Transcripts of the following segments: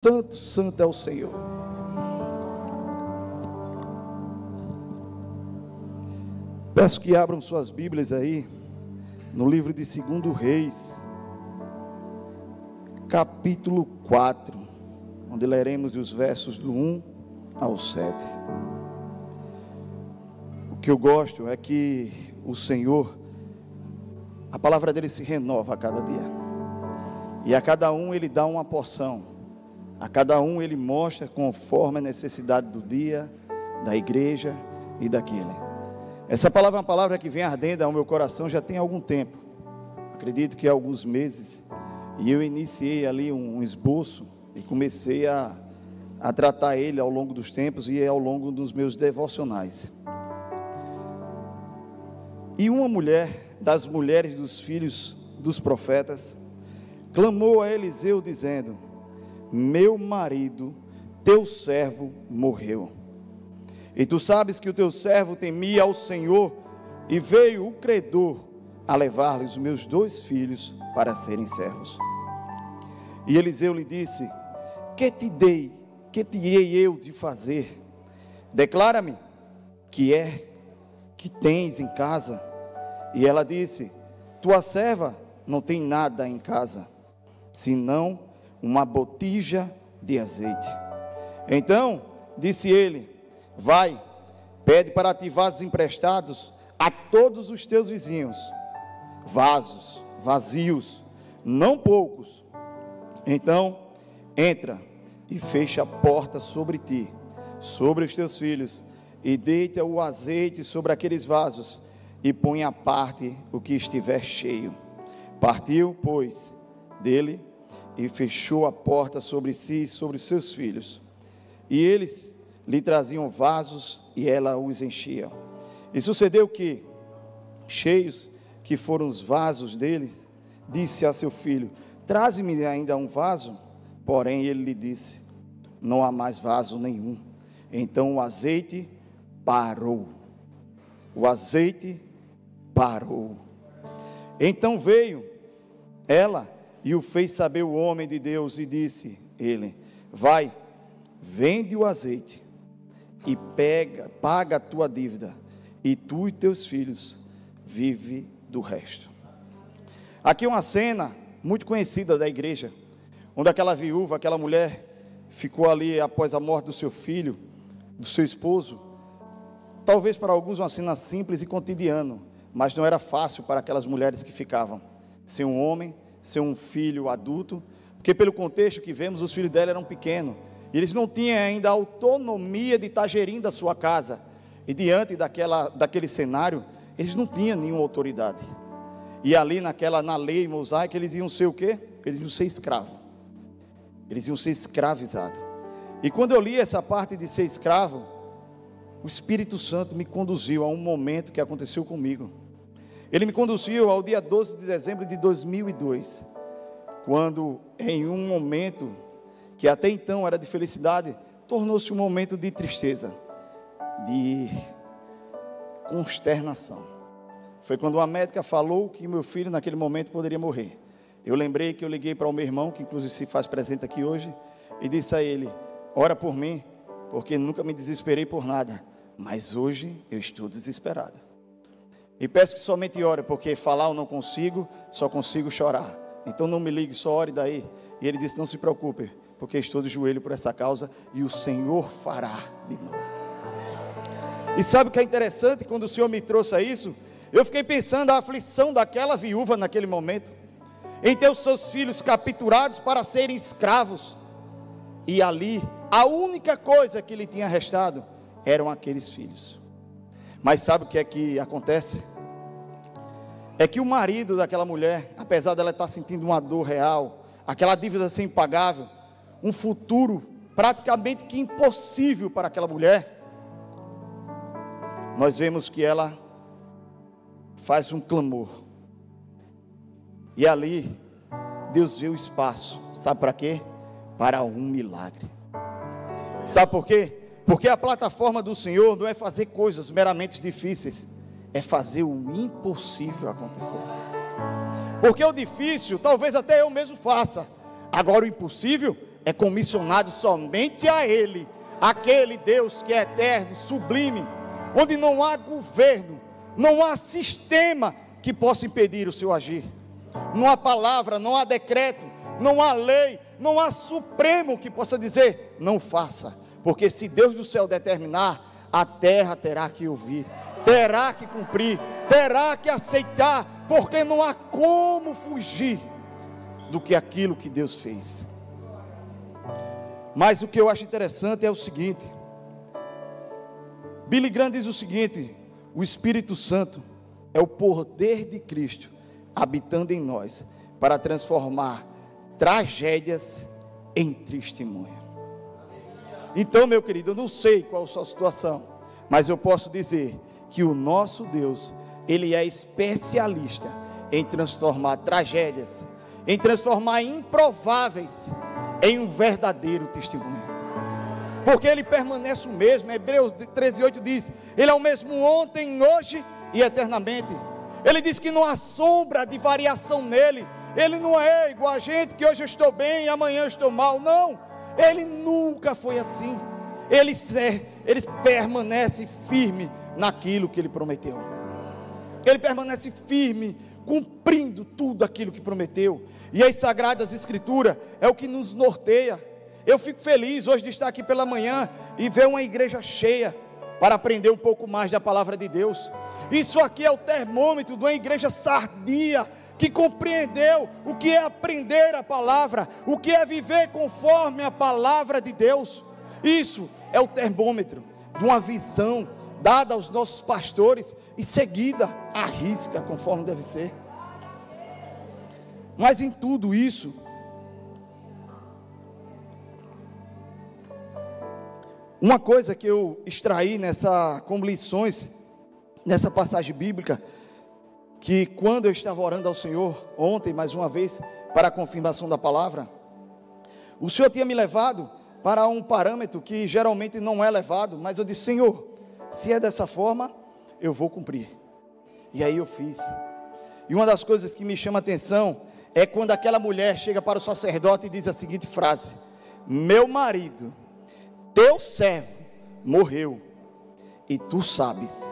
Santo, santo é o Senhor. Peço que abram suas Bíblias aí, no livro de 2 Reis, capítulo 4, onde leremos os versos do 1 ao 7. O que eu gosto é que o Senhor, a palavra dele se renova a cada dia, e a cada um ele dá uma porção. A cada um ele mostra conforme a necessidade do dia, da igreja e daquele. Essa palavra é uma palavra que vem ardendo ao meu coração já tem algum tempo. Acredito que há alguns meses. E eu iniciei ali um esboço e comecei a tratar ele ao longo dos tempos e ao longo dos meus devocionais. E uma mulher, das mulheres dos filhos dos profetas, clamou a Eliseu dizendo: meu marido, teu servo, morreu. E tu sabes que o teu servo temia ao Senhor, e veio o credor a levar-lhe os meus 2 filhos para serem servos. E Eliseu lhe disse: que te hei eu de fazer? Declara-me que tens em casa. E ela disse: tua serva não tem nada em casa, senão uma botija de azeite. Então disse ele: vai, pede para ti vasos emprestados a todos os teus vizinhos, vasos vazios, não poucos. Então entra e fecha a porta sobre ti, sobre os teus filhos, e deita o azeite sobre aqueles vasos, e põe à parte o que estiver cheio. Partiu, pois, dele, e fechou a porta sobre si e sobre seus filhos. E eles lhe traziam vasos, e ela os enchia. E sucedeu que, cheios que foram os vasos deles, disse a seu filho: traze-me ainda um vaso. Porém ele lhe disse: não há mais vaso nenhum. Então o azeite parou. O azeite parou. Então veio ela e o fez saber o homem de Deus, e disse ele: vai, vende o azeite e paga a tua dívida, e tu e teus filhos vive do resto. Aqui é uma cena muito conhecida da igreja, onde aquela viúva, aquela mulher, ficou ali após a morte do seu filho, do seu esposo. Talvez para alguns uma cena simples e cotidiana, mas não era fácil para aquelas mulheres que ficavam sem um homem, ser um filho adulto, porque pelo contexto que vemos, os filhos dela eram pequenos, e eles não tinham ainda a autonomia de estar gerindo a sua casa, e diante daquele cenário, eles não tinham nenhuma autoridade, e ali na lei mosaica, eles iam ser o quê? Eles iam ser escravos, eles iam ser escravizados. E quando eu li essa parte de ser escravo, o Espírito Santo me conduziu a um momento que aconteceu comigo. Ele me conduziu ao dia 12 de dezembro de 2002, quando em um momento que até então era de felicidade, tornou-se um momento de tristeza, de consternação. Foi quando uma médica falou que meu filho naquele momento poderia morrer. Eu lembrei que eu liguei para o meu irmão, que inclusive se faz presente aqui hoje, e disse a ele: ora por mim, porque nunca me desesperei por nada, mas hoje eu estou desesperado. E peço que somente ore, porque falar eu não consigo, só consigo chorar. Então não me ligue, só ore daí. E ele disse: não se preocupe, porque estou de joelho por essa causa, e o Senhor fará de novo. E sabe o que é interessante? Quando o Senhor me trouxe a isso, eu fiquei pensando a aflição daquela viúva naquele momento, em ter os seus filhos capturados para serem escravos, e ali, a única coisa que lhe tinha restado, eram aqueles filhos. Mas sabe o que é que acontece? É que o marido daquela mulher, apesar dela estar sentindo uma dor real, aquela dívida ser impagável, um futuro praticamente que impossível para aquela mulher, nós vemos que ela faz um clamor. E ali, Deus vê o espaço, sabe para quê? Para um milagre. Sabe por quê? Porque a plataforma do Senhor não é fazer coisas meramente difíceis, é fazer o impossível acontecer. Porque o difícil, talvez até eu mesmo faça. Agora o impossível, é comissionado somente a Ele, aquele Deus que é eterno, sublime, onde não há governo, não há sistema que possa impedir o seu agir. Não há palavra, não há decreto, não há lei, não há supremo que possa dizer, não faça. Porque se Deus do céu determinar, a terra terá que ouvir, terá que cumprir, terá que aceitar, porque não há como fugir do que aquilo que Deus fez. Mas o que eu acho interessante é o seguinte, Billy Graham diz o seguinte: o Espírito Santo é o poder de Cristo habitando em nós, para transformar tragédias em testemunho. Então, meu querido, eu não sei qual a sua situação, mas eu posso dizer que o nosso Deus, Ele é especialista em transformar tragédias, em transformar improváveis em um verdadeiro testemunho. Porque Ele permanece o mesmo. Hebreus 13:8 diz, Ele é o mesmo ontem, hoje e eternamente. Ele diz que não há sombra de variação nele. Ele não é igual a gente, que hoje eu estou bem e amanhã eu estou mal. Não, Ele nunca foi assim. Ele permanece firme naquilo que Ele prometeu. Ele permanece firme, cumprindo tudo aquilo que prometeu. E as Sagradas Escrituras é o que nos norteia. Eu fico feliz hoje de estar aqui pela manhã e ver uma igreja cheia para aprender um pouco mais da palavra de Deus. Isso aqui é o termômetro de uma igreja sadia, que compreendeu o que é aprender a palavra, o que é viver conforme a palavra de Deus. Isso é o termômetro de uma visão dada aos nossos pastores e seguida à risca, conforme deve ser. Mas em tudo isso, uma coisa que eu extraí como lições nessa passagem bíblica, que quando eu estava orando ao Senhor ontem, mais uma vez, para a confirmação da palavra, o Senhor tinha me levado para um parâmetro que geralmente não é levado, mas eu disse: Senhor, se é dessa forma, eu vou cumprir. E aí eu fiz. E uma das coisas que me chama a atenção é quando aquela mulher chega para o sacerdote e diz a seguinte frase: meu marido, teu servo, morreu, e tu sabes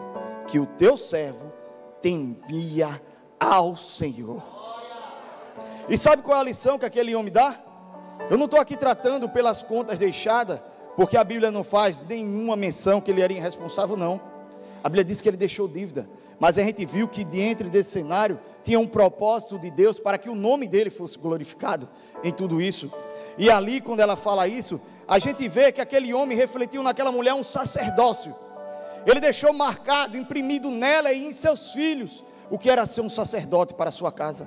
que o teu servo temia ao Senhor. E sabe qual é a lição que aquele homem dá? Eu não estou aqui tratando pelas contas deixadas, porque a Bíblia não faz nenhuma menção que ele era irresponsável, não. A Bíblia diz que ele deixou dívida, mas a gente viu que dentro desse cenário tinha um propósito de Deus para que o nome dele fosse glorificado em tudo isso. E ali, quando ela fala isso, a gente vê que aquele homem refletiu naquela mulher um sacerdócio. Ele deixou marcado, imprimido nela e em seus filhos o que era ser um sacerdote para a sua casa.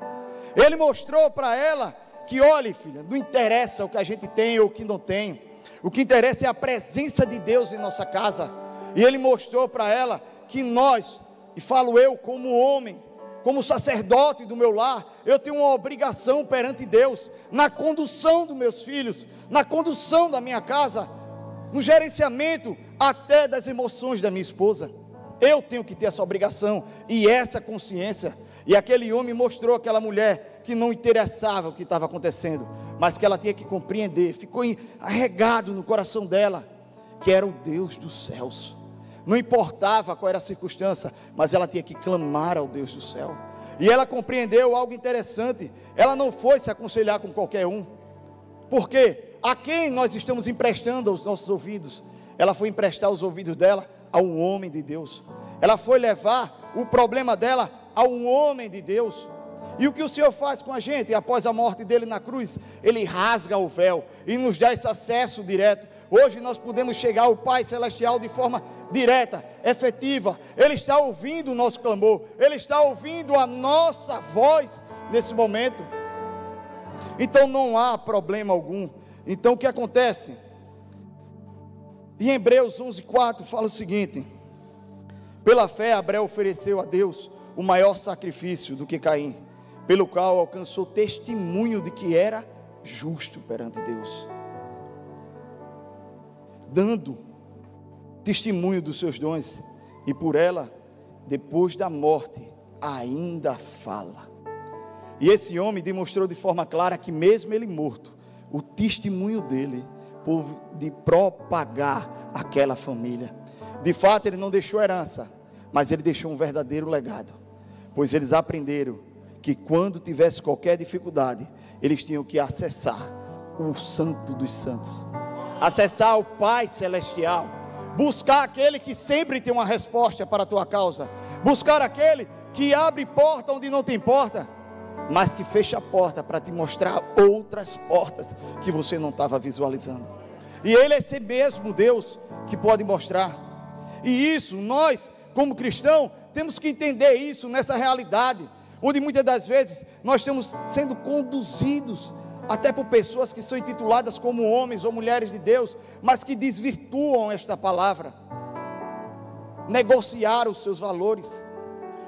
Ele mostrou para ela que, olhe, filha, não interessa o que a gente tem ou o que não tem, o que interessa é a presença de Deus em nossa casa. E ele mostrou para ela que nós, e falo eu como homem, como sacerdote do meu lar, eu tenho uma obrigação perante Deus, na condução dos meus filhos, na condução da minha casa, no gerenciamento até das emoções da minha esposa. Eu tenho que ter essa obrigação e essa consciência. E aquele homem mostrou àquela mulher que não interessava o que estava acontecendo, mas que ela tinha que compreender, ficou arregado no coração dela, que era o Deus dos céus. Não importava qual era a circunstância, mas ela tinha que clamar ao Deus do céu. E ela compreendeu algo interessante. Ela não foi se aconselhar com qualquer um. Por quê? A quem nós estamos emprestando os nossos ouvidos? Ela foi emprestar os ouvidos dela a um homem de Deus. Ela foi levar o problema dela a um homem de Deus. E o que o Senhor faz com a gente? Após a morte dele na cruz, Ele rasga o véu e nos dá esse acesso direto. Hoje nós podemos chegar ao Pai Celestial de forma direta, efetiva. Ele está ouvindo o nosso clamor, Ele está ouvindo a nossa voz nesse momento. Então não há problema algum. Então o que acontece? Em Hebreus 11:4 fala o seguinte: pela fé Abel ofereceu a Deus o maior sacrifício do que Caim, pelo qual alcançou testemunho de que era justo perante Deus, dando testemunho dos seus dons, e por ela, depois da morte, ainda fala. E esse homem demonstrou de forma clara que mesmo ele morto, o testemunho dele, de propagar aquela família. De fato, ele não deixou herança, mas ele deixou um verdadeiro legado, pois eles aprenderam que quando tivesse qualquer dificuldade, eles tinham que acessar o Santo dos Santos, acessar o Pai Celestial, buscar aquele que sempre tem uma resposta para a tua causa, buscar aquele que abre porta onde não tem porta, mas que fecha a porta para te mostrar outras portas que você não estava visualizando. E Ele é esse mesmo Deus que pode mostrar. E isso, nós como cristãos temos que entender isso nessa realidade, onde muitas das vezes nós estamos sendo conduzidos até por pessoas que são intituladas como homens ou mulheres de Deus, mas que desvirtuam esta palavra, negociaram os seus valores.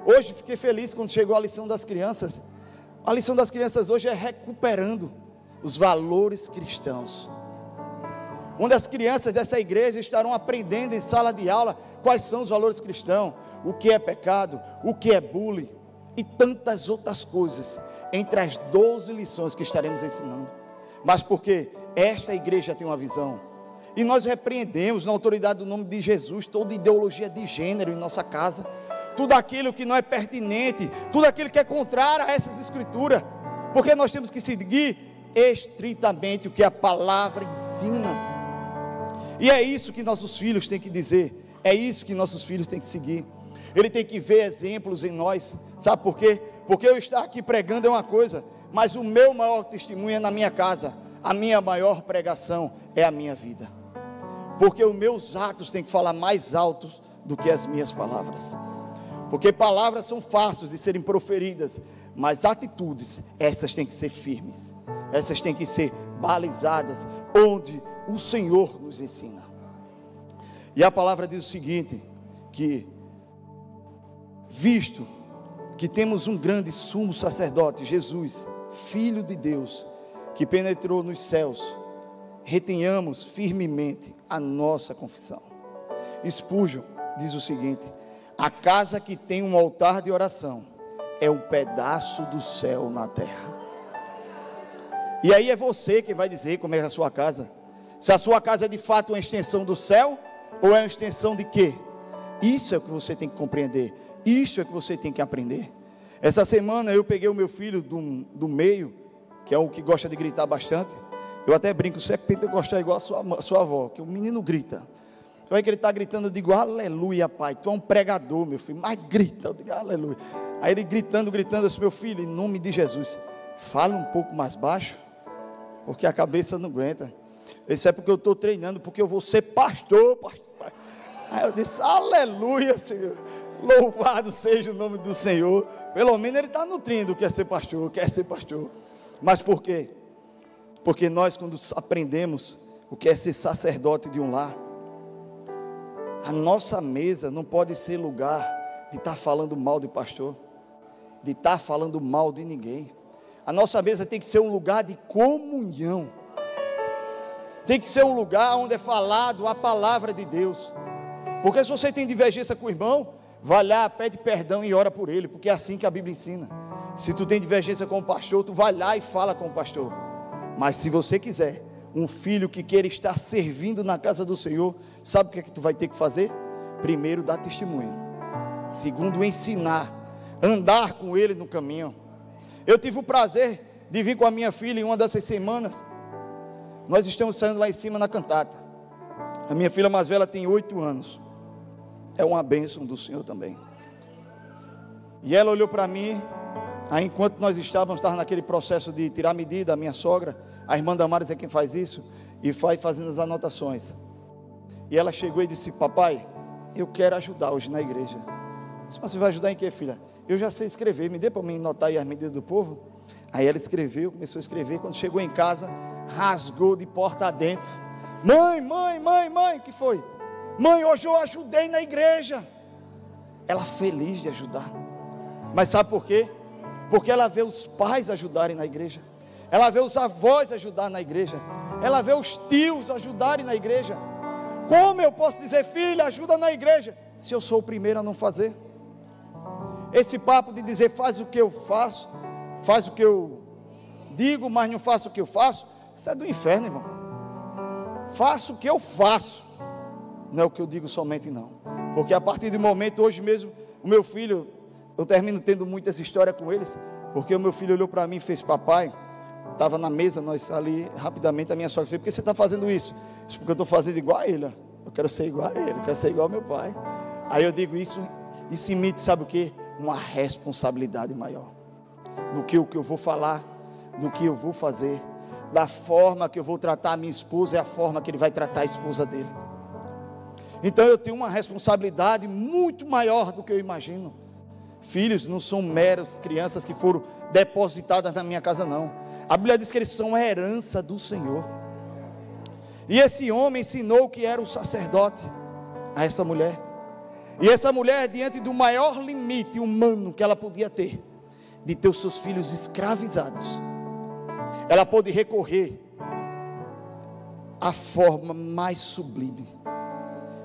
Hoje fiquei feliz quando chegou a lição das crianças. A lição das crianças hoje é recuperando os valores cristãos, onde as crianças dessa igreja estarão aprendendo em sala de aula quais são os valores cristãos, o que é pecado, o que é bullying e tantas outras coisas, entre as 12 lições que estaremos ensinando. Mas porque esta igreja tem uma visão, e nós repreendemos na autoridade do nome de Jesus toda ideologia de gênero em nossa casa, tudo aquilo que não é pertinente, tudo aquilo que é contrário a essas escrituras, porque nós temos que seguir estritamente o que a palavra ensina. E é isso que nossos filhos têm que dizer, é isso que nossos filhos têm que seguir. Ele tem que ver exemplos em nós. Sabe por quê? Porque eu estar aqui pregando é uma coisa, mas o meu maior testemunho é na minha casa. A minha maior pregação é a minha vida, porque os meus atos têm que falar mais altos do que as minhas palavras, porque palavras são fáceis de serem proferidas, mas atitudes, essas têm que ser firmes, essas têm que ser balizadas, onde o Senhor nos ensina. E a palavra diz o seguinte, que visto que temos um grande sumo sacerdote, Jesus, Filho de Deus, que penetrou nos céus, retenhamos firmemente a nossa confissão. Spurgeon diz o seguinte: a casa que tem um altar de oração é um pedaço do céu na terra. E aí é você que vai dizer como é a sua casa, se a sua casa é de fato uma extensão do céu, ou é uma extensão de quê? Isso é o que você tem que compreender, isso é o que você tem que aprender. Essa semana eu peguei o meu filho do meio, que é o que gosta de gritar bastante. Eu até brinco, você tenta gostar igual a sua avó, que o menino grita. Você vai que ele está gritando, eu digo, aleluia pai, tu é um pregador meu filho, mas grita, eu digo, aleluia. Aí ele gritando, eu disse, meu filho, em nome de Jesus, fala um pouco mais baixo, porque a cabeça não aguenta. Isso é porque eu estou treinando, porque eu vou ser pastor. Aí eu disse, aleluia Senhor, louvado seja o nome do Senhor. Pelo menos ele está nutrindo, quer ser pastor. Mas por quê? Porque nós, quando aprendemos o que é ser sacerdote de um lar, a nossa mesa não pode ser lugar de estar falando mal de pastor, de estar falando mal de ninguém. A nossa mesa tem que ser um lugar de comunhão, tem que ser um lugar onde é falado a palavra de Deus. Porque se você tem divergência com o irmão, vai lá, pede perdão e ora por ele, porque é assim que a Bíblia ensina. Se tu tem divergência com o pastor, tu vai lá e fala com o pastor. Mas se você quiser um filho que queira estar servindo na casa do Senhor, sabe o que é que tu vai ter que fazer? Primeiro, dar testemunho. Segundo, ensinar, andar com ele no caminho. Eu tive o prazer de vir com a minha filha em uma dessas semanas. Nós estamos saindo lá em cima na cantata. A minha filha mais velha tem 8 anos. É uma bênção do Senhor também. E ela olhou para mim, aí enquanto nós estávamos naquele processo de tirar medida, a minha sogra, a irmã Damares é quem faz isso, e vai fazendo as anotações. E ela chegou e disse, papai, eu quero ajudar hoje na igreja. Eu disse, mas você vai ajudar em quê, filha? Eu já sei escrever, me dê para mim anotar aí as medidas do povo. Aí ela escreveu, começou a escrever, quando chegou em casa, rasgou de porta adentro. Mãe, o que foi? Mãe, hoje eu ajudei na igreja. Ela feliz de ajudar. Mas sabe por quê? Porque ela vê os pais ajudarem na igreja, ela vê os avós ajudar na igreja, ela vê os tios ajudarem na igreja. Como eu posso dizer, filha, ajuda na igreja, se eu sou o primeiro a não fazer? Esse papo de dizer, faz o que eu faço, faz o que eu digo, mas não faço o que eu faço, Isso é do inferno, irmão. Faço o que eu faço, não é o que eu digo somente não. Porque a partir do momento, hoje mesmo, o meu filho, eu termino tendo muito essa história com eles, porque o meu filho olhou para mim e fez: papai, estava na mesa, nós ali, rapidamente, a minha sogra fez: por que você está fazendo isso? Isso porque eu estou fazendo igual a ele. Eu quero ser igual a ele, eu quero ser igual ao meu pai. Aí eu digo isso emite, sabe o que? Uma responsabilidade maior. Do que o que eu vou falar, do que eu vou fazer, da forma que eu vou tratar a minha esposa, é a forma que ele vai tratar a esposa dele. Então eu tenho uma responsabilidade muito maior do que eu imagino. Filhos não são meros crianças que foram depositadas na minha casa, não. A Bíblia diz que eles são a herança do Senhor. E esse homem ensinou que era o sacerdote a essa mulher. E essa mulher, diante do maior limite humano que ela podia ter, de ter os seus filhos escravizados, ela pôde recorrer à forma mais sublime.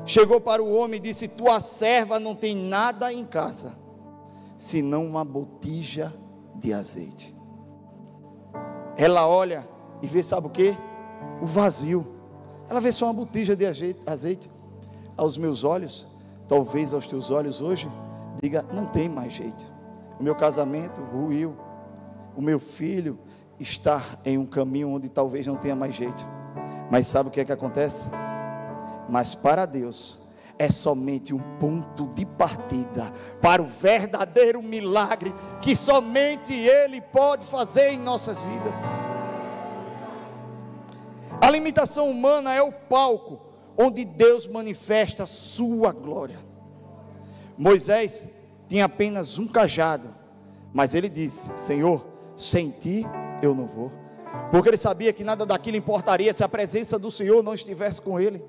Chegou para o homem e disse: tua serva não tem nada em casa, senão uma botija de azeite. Ela olha e vê, sabe o que? O vazio. Ela vê só uma botija de azeite. Aos meus olhos, talvez aos teus olhos hoje, diga: não tem mais jeito. O meu casamento ruiu. O meu filho está em um caminho onde talvez não tenha mais jeito. Mas sabe o que é que acontece? Mas para Deus é somente um ponto de partida para o verdadeiro milagre que somente Ele pode fazer em nossas vidas. A limitação humana é o palco onde Deus manifesta a sua glória. Moisés tinha apenas um cajado, mas ele disse: Senhor, sem ti eu não vou. Porque ele sabia que nada daquilo importaria se a presença do Senhor não estivesse com ele.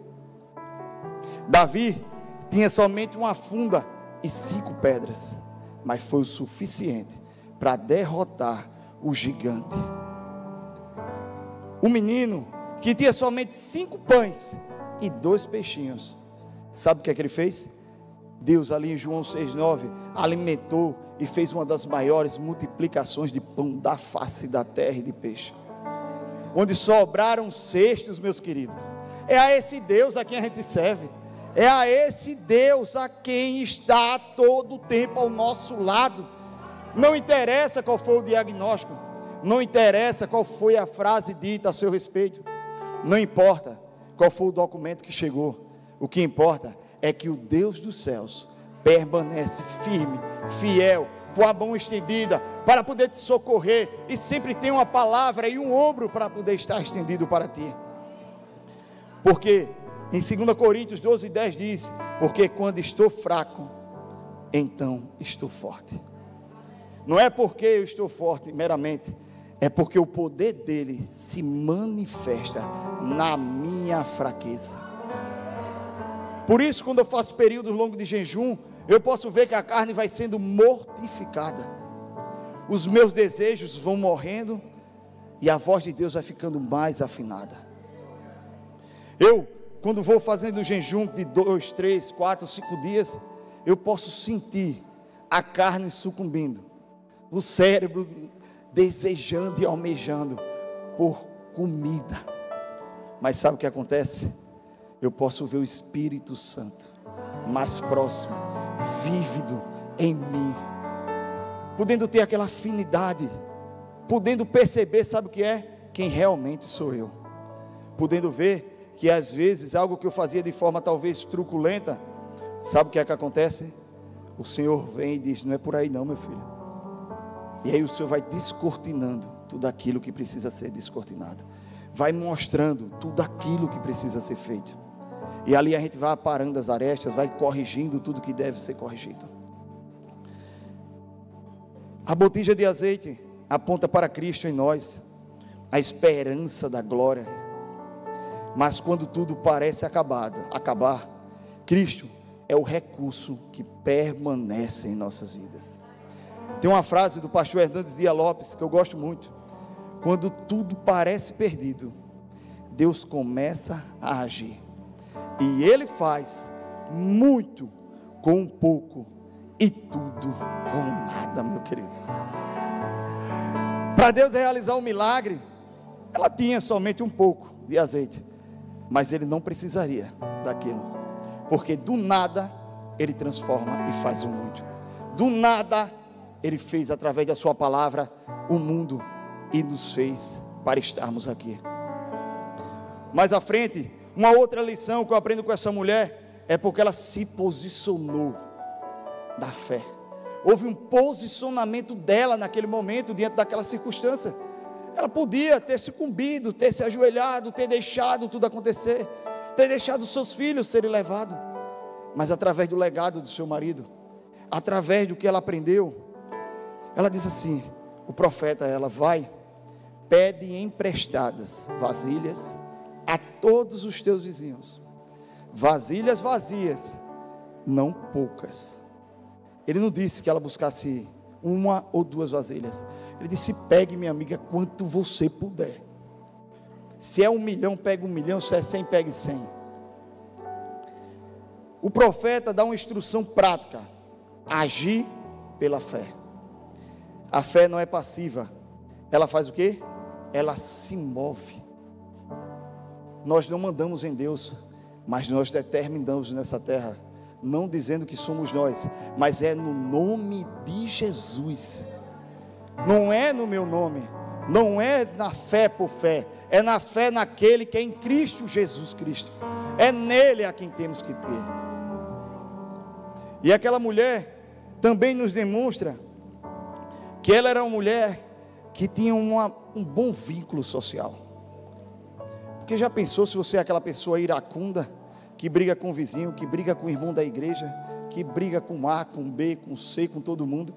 Davi tinha somente uma funda e 5 pedras, mas foi o suficiente para derrotar o gigante. O menino que tinha somente 5 pães e 2 peixinhos, sabe o que é que ele fez? Deus ali em João 6,9 alimentou e fez uma das maiores multiplicações de pão da face da terra e de peixe, onde sobraram cestos, meus queridos. É a esse Deus a quem a gente serve, é a esse Deus a quem está todo o tempo ao nosso lado. Não interessa qual foi o diagnóstico, não interessa qual foi a frase dita a seu respeito, não importa qual foi o documento que chegou, o que importa é que o Deus dos céus permanece firme, fiel, com a mão estendida para poder te socorrer, e sempre tem uma palavra e um ombro para poder estar estendido para ti. Porque em 2 Coríntios 12:10 diz: porque quando estou fraco, então estou forte. Não é porque eu estou forte meramente, é porque o poder dele se manifesta na minha fraqueza. Por isso, quando eu faço períodos longos de jejum, eu posso ver que a carne vai sendo mortificada, os meus desejos vão morrendo, e a voz de Deus vai ficando mais afinada. Eu, quando vou fazendo jejum de 2, 3, 4, 5 dias, eu posso sentir a carne sucumbindo, o cérebro desejando e almejando por comida. Mas sabe o que acontece? Eu posso ver o Espírito Santo mais próximo, vívido em mim, podendo ter aquela afinidade, podendo perceber, sabe o que é? Quem realmente sou eu, podendo ver que às vezes algo que eu fazia de forma talvez truculenta, sabe o que é que acontece? O Senhor vem e diz: não é por aí não, meu filho. E aí o Senhor vai descortinando tudo aquilo que precisa ser descortinado, vai mostrando tudo aquilo que precisa ser feito, e ali a gente vai aparando as arestas, vai corrigindo tudo que deve ser corrigido. A botija de azeite aponta para Cristo em nós, a esperança da glória. Mas quando tudo parece acabar, Cristo é o recurso que permanece em nossas vidas. Tem uma frase do pastor Hernandes Dias Lopes que eu gosto muito: quando tudo parece perdido, Deus começa a agir, e Ele faz muito com pouco e tudo com nada, meu querido. Para Deus realizar um milagre, ela tinha somente um pouco de azeite, mas ele não precisaria daquilo, porque do nada ele transforma e faz o muito. Do nada ele fez, através da sua palavra, o mundo e nos fez para estarmos aqui. Mais à frente, uma outra lição que eu aprendo com essa mulher é porque ela se posicionou da fé. Houve um posicionamento dela naquele momento, diante daquela circunstância. Ela podia ter sucumbido, ter se ajoelhado, ter deixado tudo acontecer, ter deixado os seus filhos serem levados, mas através do legado do seu marido, através do que ela aprendeu, ela disse assim, o profeta, ela vai, pede emprestadas vasilhas a todos os teus vizinhos, vasilhas vazias, não poucas. Ele não disse que ela buscasse uma ou duas vasilhas, ele disse, pegue, minha amiga, quanto você puder. Se é 1 milhão, pegue 1 milhão, se é 100, pegue 100. O profeta dá uma instrução prática, agir pela fé. A fé não é passiva, ela faz o quê? Ela se move. Nós não mandamos em Deus, mas nós determinamos nessa terra, não dizendo que somos nós, mas é no nome de Jesus. Não é no meu nome, não é na fé por fé, é na fé naquele que é em Cristo Jesus Cristo. É nele a quem temos que ter. E aquela mulher também nos demonstra que ela era uma mulher que tinha um bom vínculo social. Porque já pensou se você é aquela pessoa iracunda, que briga com o vizinho, que briga com o irmão da igreja, que briga com A, com B, com C, com todo mundo?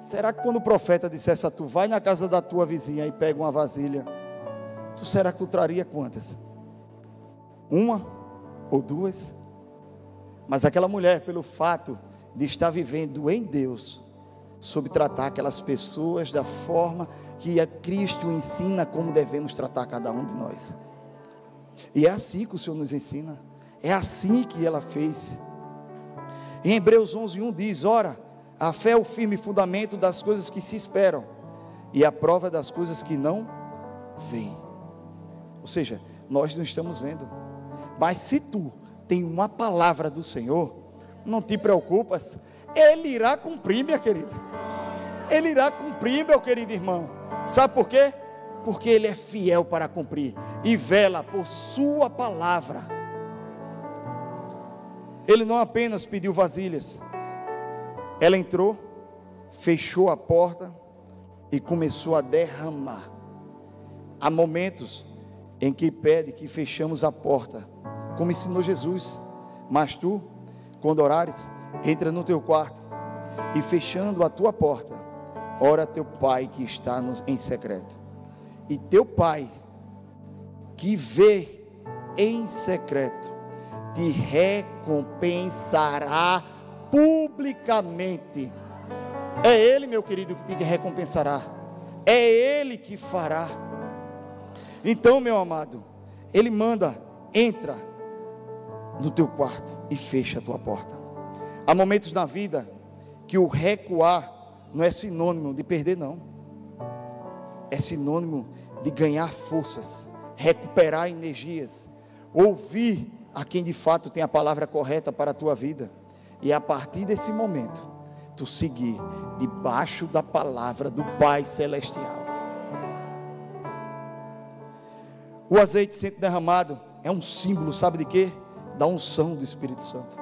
Será que quando o profeta dissesse a tu, vai na casa da tua vizinha e pega uma vasilha, será que tu traria quantas? 1 ou 2? Mas aquela mulher, pelo fato de estar vivendo em Deus, soube tratar aquelas pessoas da forma que a Cristo ensina como devemos tratar cada um de nós. E é assim que o Senhor nos ensina, é assim que ela fez. Em Hebreus 11:1 diz, ora, a fé é o firme fundamento das coisas que se esperam, e a prova das coisas que não veem. Ou seja, nós não estamos vendo, mas se tu tem uma palavra do Senhor, não te preocupas, Ele irá cumprir, minha querida. Ele irá cumprir, meu querido irmão. Sabe por quê? Porque Ele é fiel para cumprir e vela por sua palavra. Ele não apenas pediu vasilhas, ela entrou, fechou a porta e começou a derramar. Há momentos em que pede que fechamos a porta, como ensinou Jesus. Mas tu, quando orares, entra no teu quarto e fechando a tua porta, ora a teu Pai que está em secreto. E teu Pai que vê em secreto te recompensará publicamente. É Ele, meu querido, que te recompensará. É Ele que fará. Então, meu amado, Ele manda, entra no teu quarto e fecha a tua porta. Há momentos na vida que o recuar não é sinônimo de perder, não. É sinônimo de ganhar forças, recuperar energias, ouvir a quem de fato tem a palavra correta para a tua vida, e a partir desse momento, tu seguir debaixo da palavra do Pai Celestial. O azeite sendo derramado é um símbolo, sabe de quê? Da unção do Espírito Santo.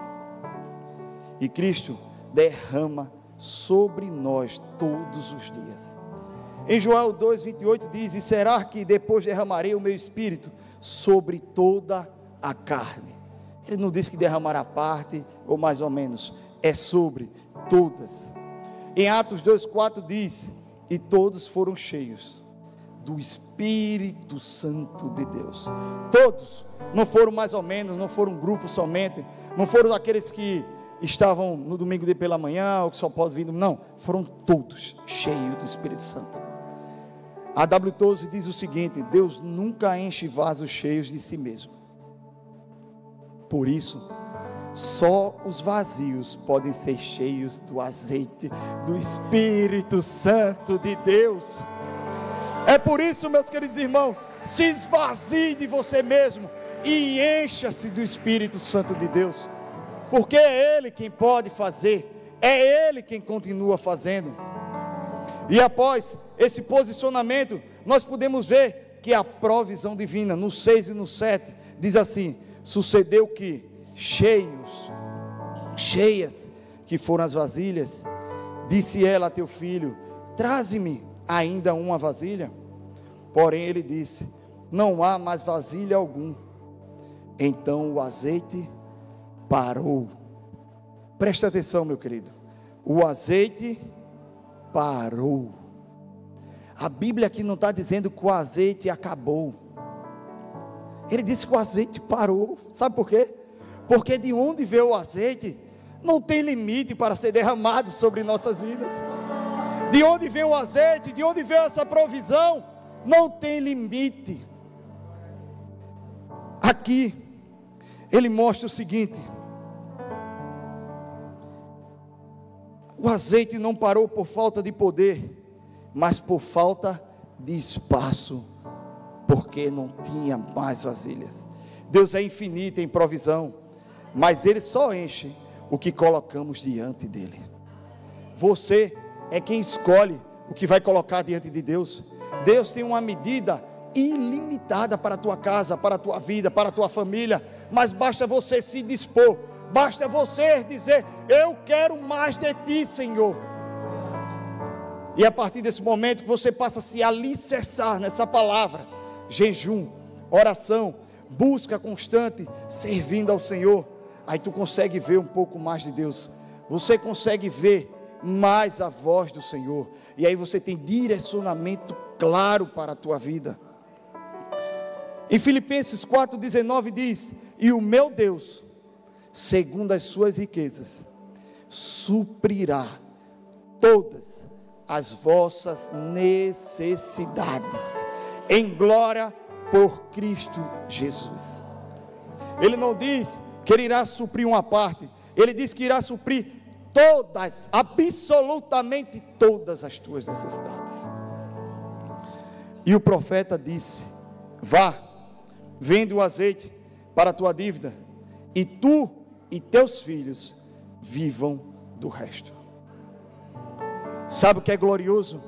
E Cristo derrama sobre nós todos os dias. Em Joel 2:28 diz, e será que depois derramarei o meu Espírito sobre toda a carne. Ele não diz que derramará parte, ou mais ou menos, é sobre todas. Em Atos 2:4 diz, e todos foram cheios do Espírito Santo de Deus. Todos, não foram mais ou menos, não foram um grupo somente, não foram aqueles que estavam no domingo de pela manhã, ou que só pode vir, não, foram todos cheios do Espírito Santo. A W. Tozer diz o seguinte, Deus nunca enche vasos cheios de si mesmo. Por isso, só os vazios podem ser cheios do azeite do Espírito Santo de Deus. É por isso, meus queridos irmãos, Se esvazie de você mesmo e encha-se do Espírito Santo de Deus, porque é Ele quem pode fazer, é Ele quem continua fazendo. E após esse posicionamento, nós podemos ver que a provisão divina, no 6 e no 7, diz assim: sucedeu que cheias que foram as vasilhas, disse ela a teu filho: traze-me ainda uma vasilha. Porém ele disse: não há mais vasilha algum. Então o azeite parou. Presta atenção, meu querido, o azeite parou. A Bíblia aqui não está dizendo que o azeite acabou. Ele disse que o azeite parou. Sabe por quê? Porque de onde veio o azeite, não tem limite para ser derramado sobre nossas vidas. De onde veio o azeite, de onde veio essa provisão, não tem limite. Aqui, ele mostra o seguinte: o azeite não parou por falta de poder, mas por falta de espaço, porque não tinha mais vasilhas. Deus é infinito em provisão, mas Ele só enche o que colocamos diante dEle. Você é quem escolhe o que vai colocar diante de Deus. Deus tem uma medida ilimitada para a tua casa, para a tua vida, para a tua família, mas basta você se dispor, basta você dizer: eu quero mais de ti, Senhor. E a partir desse momento que você passa a se alicerçar nessa palavra, jejum, oração, busca constante, servindo ao Senhor, aí tu consegue ver um pouco mais de Deus, você consegue ver mais a voz do Senhor, e aí você tem direcionamento claro para a tua vida. Em Filipenses 4,19 diz: e o meu Deus, segundo as suas riquezas, suprirá todas as vossas necessidades em glória por Cristo Jesus. Ele não diz que Ele irá suprir uma parte, Ele diz que irá suprir todas, absolutamente todas as tuas necessidades. E o profeta disse: vá, vende o azeite para a tua dívida, e tu e teus filhos vivam do resto. Sabe o que é glorioso?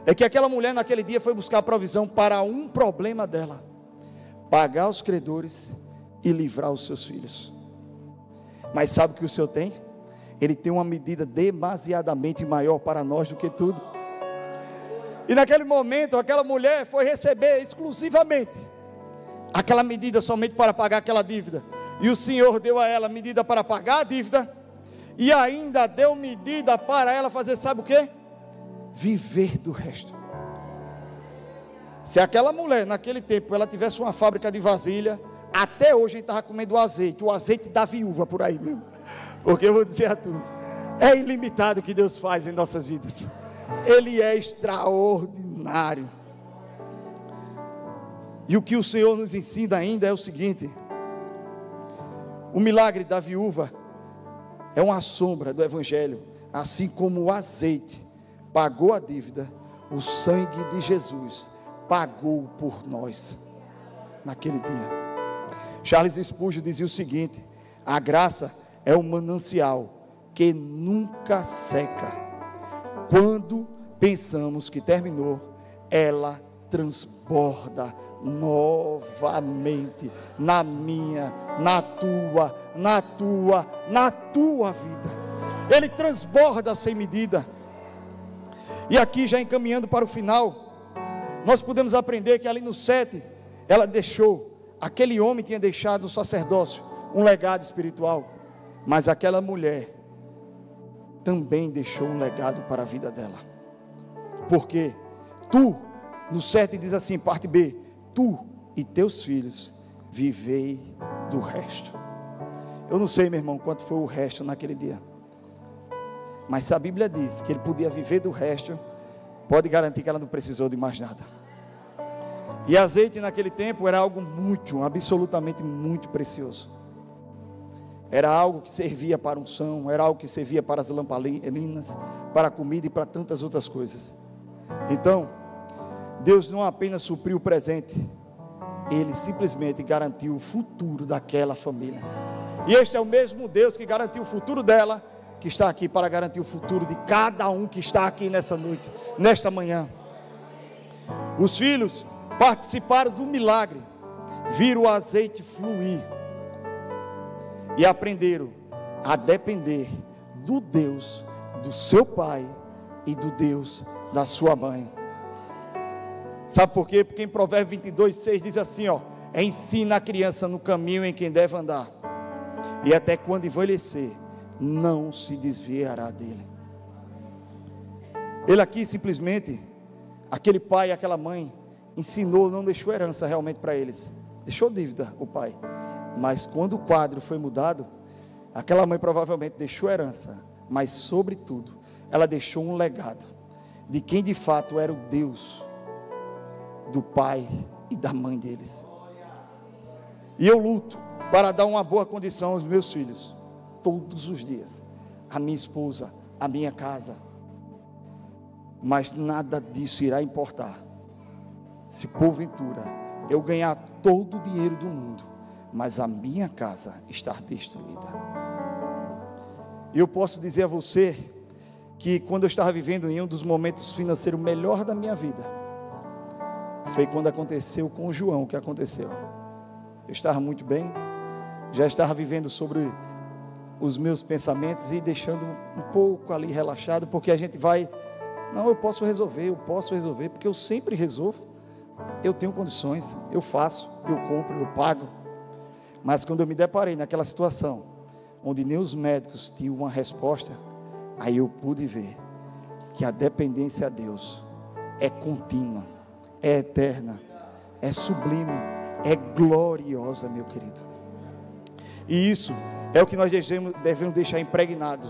É que aquela mulher naquele dia foi buscar provisão para um problema dela: pagar os credores e livrar os seus filhos. Mas sabe o que o Senhor tem? Ele tem uma medida demasiadamente maior para nós do que tudo. E naquele momento aquela mulher foi receber exclusivamente aquela medida somente para pagar aquela dívida, e o Senhor deu a ela medida para pagar a dívida, e ainda deu medida para ela fazer, sabe o que? Viver do resto. Se aquela mulher naquele tempo ela tivesse uma fábrica de vasilha, até hoje a gente estava comendo o azeite da viúva por aí mesmo. Porque eu vou dizer a tu, é ilimitado o que Deus faz em nossas vidas. Ele é extraordinário. E o que o Senhor nos ensina ainda é o seguinte: o milagre da viúva é uma sombra do Evangelho. Assim como o azeite pagou a dívida, o sangue de Jesus pagou por nós naquele dia. Charles Spurgeon dizia o seguinte: a graça é um manancial que nunca seca. Quando pensamos que terminou, ela transborda novamente na minha, na tua vida. Ele transborda sem medida. E aqui, já encaminhando para o final, nós podemos aprender que ali no 7, ela deixou, aquele homem tinha deixado o sacerdócio, um legado espiritual, mas aquela mulher também deixou um legado para a vida dela. Porque tu, no 7 diz assim, parte B: tu e teus filhos vivei do resto. Eu não sei, meu irmão, quanto foi o resto naquele dia, mas se a Bíblia diz que ele podia viver do resto, pode garantir que ela não precisou de mais nada. E azeite naquele tempo era algo muito, absolutamente muito precioso. Era algo que servia para unção, era algo que servia para as lamparinas, para a comida e para tantas outras coisas. Então, Deus não apenas supriu o presente, Ele simplesmente garantiu o futuro daquela família. E este é o mesmo Deus que garantiu o futuro dela, que está aqui para garantir o futuro de cada um que está aqui nessa noite, nesta manhã. Os filhos participaram do milagre, viram o azeite fluir e aprenderam a depender do Deus do seu pai e do Deus da sua mãe. Sabe por quê? Porque em Provérbios 22:6 diz assim, ensina a criança no caminho em que deve andar, e até quando envelhecer, não se desviará dele. Ele aqui simplesmente, aquele pai e aquela mãe, ensinou, não deixou herança realmente para eles, deixou dívida o pai, mas quando o quadro foi mudado, aquela mãe provavelmente deixou herança, mas sobretudo, ela deixou um legado, de quem de fato era o Deus, do pai e da mãe deles. E eu luto, para dar uma boa condição aos meus filhos, todos os dias, a minha esposa, a minha casa, mas nada disso irá importar, se porventura, eu ganhar todo o dinheiro do mundo, mas a minha casa estar destruída. E eu posso dizer a você, que quando eu estava vivendo em um dos momentos financeiros melhor da minha vida, foi quando aconteceu com o João, o que aconteceu. Eu estava muito bem, já estava vivendo sobre os meus pensamentos e deixando um pouco ali relaxado, porque a gente vai, não, eu posso resolver, porque eu sempre resolvo, eu tenho condições, eu faço, eu compro, eu pago. Mas quando eu me deparei naquela situação, onde nem os médicos tinham uma resposta, aí eu pude ver que a dependência a Deus é contínua, é eterna, é sublime, é gloriosa, meu querido. E isso é o que nós devemos deixar impregnado,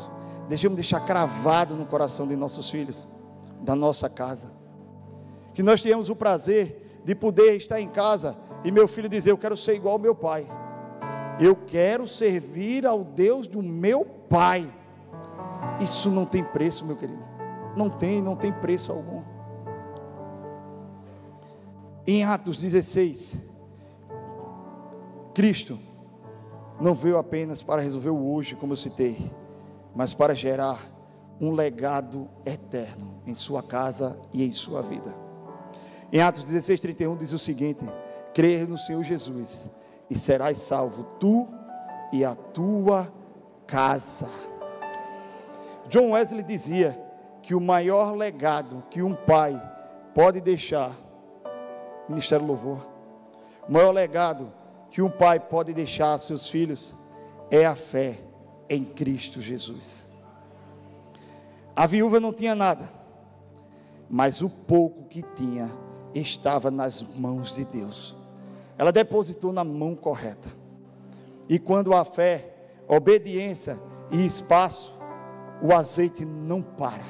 devemos deixar cravado no coração de nossos filhos, da nossa casa. Que nós tenhamos o prazer de poder estar em casa e meu filho dizer, eu quero ser igual ao meu pai, eu quero servir ao Deus do meu pai. Isso não tem preço, meu querido, não tem preço algum. Em Atos 16, Cristo não veio apenas para resolver o hoje, como eu citei, mas para gerar um legado eterno em sua casa e em sua vida. Em Atos 16:31 diz o seguinte: crê no Senhor Jesus e serás salvo, tu e a tua casa. John Wesley dizia que o maior legado que um pai pode deixar, Ministério Louvor, o maior legado que um pai pode deixar a seus filhos é a fé em Cristo Jesus. A viúva não tinha nada, mas o pouco que tinha estava nas mãos de Deus. Ela depositou na mão correta. E quando há fé, obediência e espaço, o azeite não para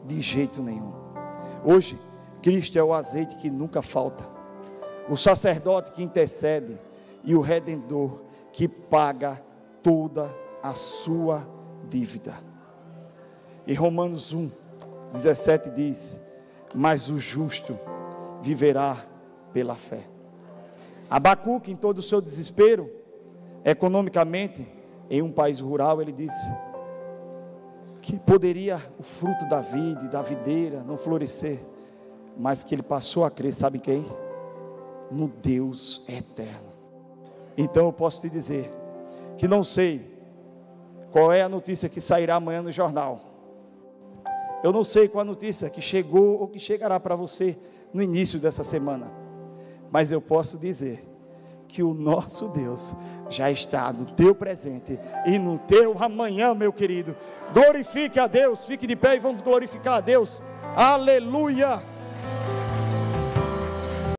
de jeito nenhum. Hoje, Cristo é o azeite que nunca falta, o sacerdote que intercede e o redentor que paga toda a sua dívida. Em Romanos 1:17 diz: mas o justo viverá pela fé. Abacuque, em todo o seu desespero economicamente, em um país rural, ele disse que poderia o fruto da vide, da videira não florescer, mas que ele passou a crer, sabe quem? No Deus eterno. Então eu posso te dizer que não sei qual é a notícia que sairá amanhã no jornal, eu não sei qual a notícia que chegou ou que chegará para você no início dessa semana, mas eu posso dizer que o nosso Deus já está no teu presente e no teu amanhã, meu querido. Glorifique a Deus, fique de pé e vamos glorificar a Deus. Aleluia!